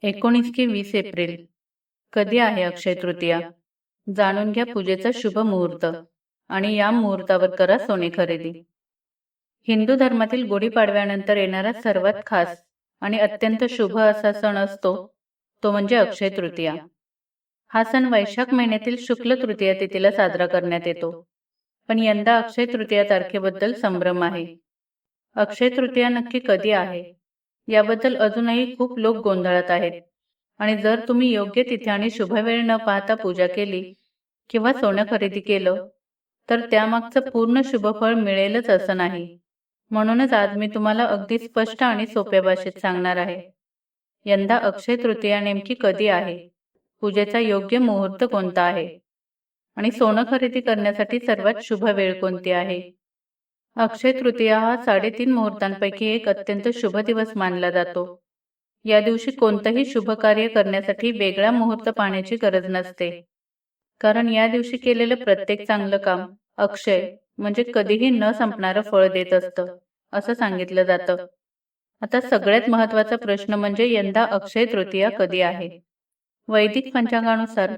19 की 20 एप्रिल. कधी आहे अक्षय तृतीया? जाणून घ्या पूजेचा शुभ मुहूर्त आणि या मुहूर्तावर करा सोने खरेदी. हिंदू धर्मातील गुढीपाडव्यानंतर येणारा सर्वात खास आणि अत्यंत शुभ असा सण असतो तो म्हणजे अक्षय तृतीया. हा सण वैशाख महिन्यातील शुक्ल तृतीया तिथीला साजरा करण्यात येतो. पण यंदा अक्षय तृतीया तारखेबद्दल संभ्रम आहे. अक्षय तृतीया नक्की कधी आहे याबद्दल अजूनही खूप लोक गोंधळत आहेत. आणि जर तुम्ही योग्य तिथी आणि शुभ वेळ न पाहता पूजा केली किंवा सोनं खरेदी केलं तर त्यामागचं पूर्ण शुभफळ मिळेलच असं नाही. म्हणूनच आज मी तुम्हाला अगदी स्पष्ट आणि सोप्या भाषेत सांगणार आहे. यंदा अक्षय तृतीया नेमकी कधी आहे, पूजेचा योग्य मुहूर्त कोणता आहे आणि सोनं खरेदी करण्यासाठी सर्वात शुभ वेळ कोणती आहे. अक्षय तृतीया हा 3.5 मुहूर्तांपैकी एक अत्यंत शुभ दिवस मानला जातो. या दिवशी कोणतंही शुभ कार्य करण्यासाठी वेगळा मुहूर्त पाहण्याची गरज नसते. कारण या दिवशी केलेलं प्रत्येक चांगलं काम अक्षय म्हणजे कधीही न संपणारं फळ देत असतं, असं सांगितलं जातं. आता सगळ्यात महत्त्वाचा प्रश्न म्हणजे यंदा अक्षय तृतीया कधी आहे. वैदिक पंचांगानुसार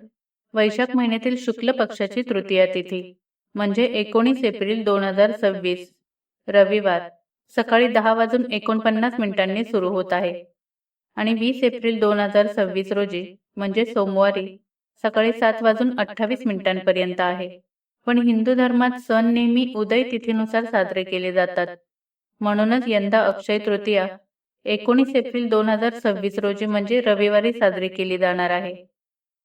वैशाख महिन्यातील शुक्ल पक्षाची तृतीया तिथी म्हणजे 19 एप्रिल 2026 रविवार सकाळी 10:49 सुरू होत आहे आणि 20 एप्रिल 2026 रोजी म्हणजे सोमवारी सकाळी 7:28 आहे. पण हिंदू धर्मात सण नेहमी उदय तिथीनुसार साजरे केले जातात. म्हणूनच यंदा अक्षय तृतीया 19 एप्रिल 2026 रोजी म्हणजे रविवारी साजरी केली जाणार आहे.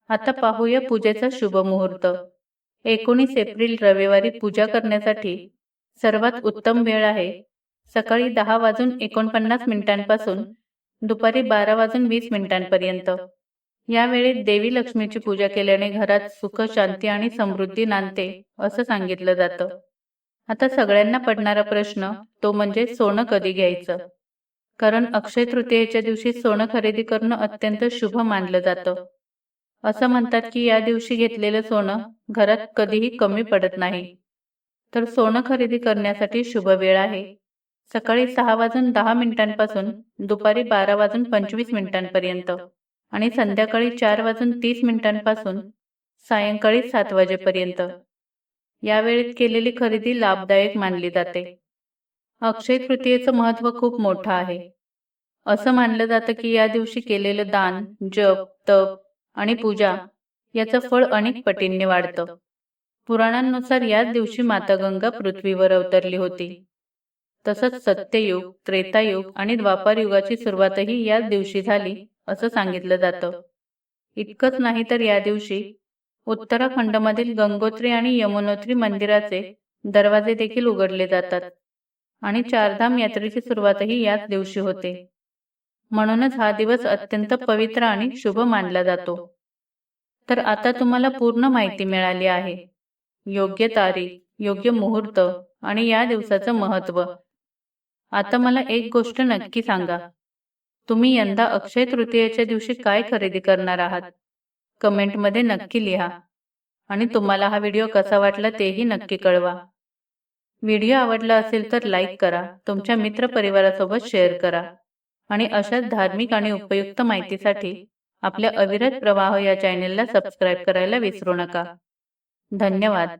आता पाहूया पूजेचा शुभ मुहूर्त. 19 एप्रिल रविवारी पूजा करण्यासाठी सर्वात उत्तम वेळ आहे सकाळी 10:49 पासून दुपारी 12:20 या वेळेत देवी लक्ष्मीची पूजा केल्याने घरात सुख, शांती आणि समृद्धी नांदते असं सांगितलं जातं. आता सगळ्यांना पडणारा प्रश्न तो म्हणजे सोनं कधी घ्यायचं. कारण अक्षय तृतीयेच्या दिवशी सोनं खरेदी करणं अत्यंत शुभ मानलं जातं. असं म्हणतात की या दिवशी घेतलेलं सोनं घरात कधीही कमी पडत नाही. तर सोनं खरेदी करण्यासाठी शुभ वेळ आहे सकाळी 6:10 पासून दुपारी 12:25 आणि संध्याकाळी 4:30 पासून सायंकाळी 7 वाजेपर्यंत. या वेळेत केलेली खरेदी लाभदायक मानली जाते. अक्षय तृतीयेचं महत्त्व खूप मोठं आहे. असं मानलं जातं की या दिवशी केलेलं दान, जप, तप आणि पूजा याचं फळ अनेक पटींनी वाढतं. पुराणांनुसार याच दिवशी माता गंगा पृथ्वीवर अवतरली होती. तसंच सत्ययुग, त्रेतायुग आणि द्वापार युगाची सुरुवातही याच दिवशी झाली असं सांगितलं जातं. इतकंच नाही तर या दिवशी उत्तराखंडमधील गंगोत्री आणि यमुनोत्री मंदिराचे दरवाजे देखील उघडले जातात आणि चारधाम यात्रेची सुरुवातही याच दिवशी होते. म्हणूनच हा दिवस अत्यंत पवित्र आणि शुभ मानला जातो. तर आता तुम्हाला पूर्ण माहिती मिळाली आहे. योग्य तारीख, योग्य मुहूर्त आणि या दिवसाचं महत्त्व. आता मला एक गोष्ट नक्की सांगा, तुम्ही यंदा अक्षय तृतीयेच्या दिवशी काय खरेदी करणार आहात? कमेंटमध्ये नक्की लिहा आणि तुम्हाला हा व्हिडिओ कसा वाटला तेही नक्की कळवा. व्हिडिओ आवडला असेल तर लाईक करा, तुमच्या मित्रपरिवारासोबत शेअर करा आणि अशाच धार्मिक आणि उपयुक्त माहितीसाठी आपल्या अविरत प्रवाह या चॅनेलला सबस्क्राईब करायला विसरू नका. धन्यवाद.